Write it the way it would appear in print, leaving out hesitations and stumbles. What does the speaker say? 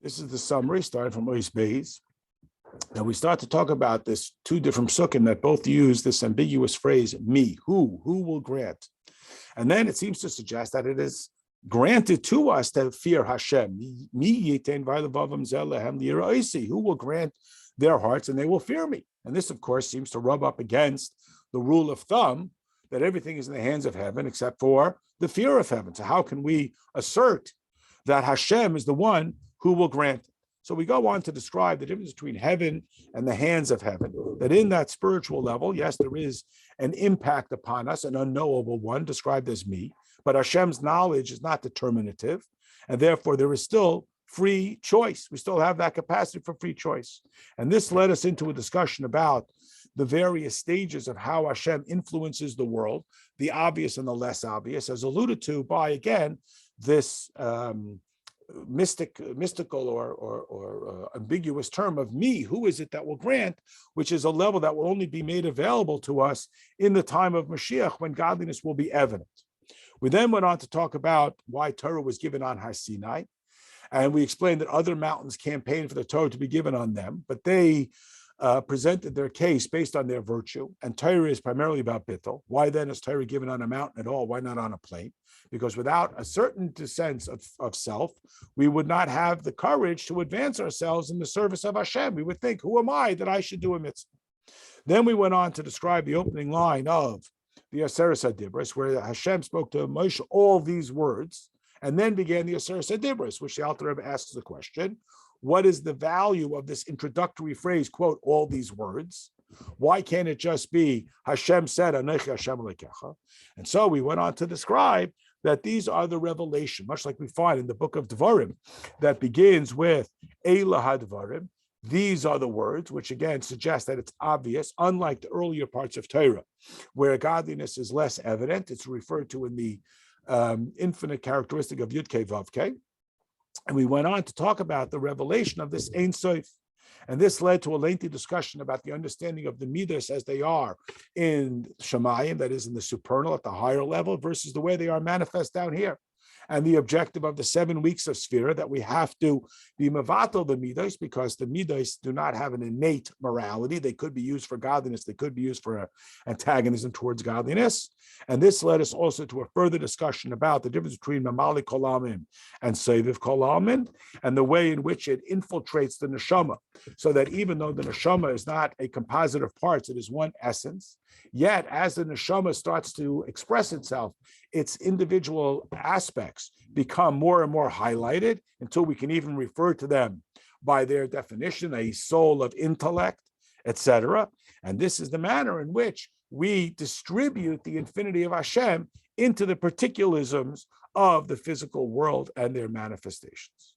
This is the summary starting from Ois Beis. Now we start to talk about this two different psukim that both use this ambiguous phrase, me, who will grant. And then it seems to suggest that it is granted to us to fear Hashem. Who will grant their hearts and they will fear me. And this, of course, seems to rub up against the rule of thumb that everything is in the hands of heaven except for the fear of heaven. So how can we assert that Hashem is the one who will grant? So we go on to describe the difference between heaven and the hands of heaven, that in that spiritual level, yes, there is an impact upon us, an unknowable one described as me, but Hashem's knowledge is not determinative, and therefore there is still free choice. We still have that capacity for free choice. And this led us into a discussion about the various stages of how Hashem influences the world, the obvious and the less obvious, as alluded to by, again, this mystical or ambiguous term of me. Who is it that will grant, which is a level that will only be made available to us in the time of Mashiach, when godliness will be evident. We then went on to talk about why Torah was given on Har Sinai, and we explained that other mountains campaigned for the Torah to be given on them, but they presented their case based on their virtue, and Torah is primarily about bittul. Why then is Torah given on a mountain at all? Why not on a plain? Because without a certain sense of self, we would not have the courage to advance ourselves in the service of Hashem. We would think, who am I that I should do a mitzvah? Then we went on to describe the opening line of the Aseres HaDibros, where Hashem spoke to Moshe all these words, and then began the Aseres HaDibros, which the Alter Rebbe asks the question, what is the value of this introductory phrase, quote, all these words? Why can't it just be Hashem said, Anochi Hashem Elokecha? And so we went on to describe that these are the revelation, much like we find in the book of Dvarim, that begins with Eila HaDvarim. These are the words, which again suggest that it's obvious, unlike the earlier parts of Torah, where godliness is less evident. It's referred to in the infinite characteristic of Yudkei Vavkei. And we went on to talk about the revelation of this Ein Sof. And this led to a lengthy discussion about the understanding of the midos as they are in Shamim, that is in the supernal at the higher level, versus the way they are manifest down here. And the objective of the 7 weeks of Sefer, that we have to be mevatel the midos, because the midos do not have an innate morality. They could be used for godliness. They could be used for antagonism towards godliness. And this led us also to a further discussion about the difference between mamali kol almin and seviv kol almin, and the way in which it infiltrates the neshama, so that even though the neshama is not a composite of parts, it is one essence. Yet, as the neshama starts to express itself, its individual aspects become more and more highlighted until we can even refer to them by their definition, a soul of intellect, etc. And this is the manner in which we distribute the infinity of Hashem into the particularisms of the physical world and their manifestations.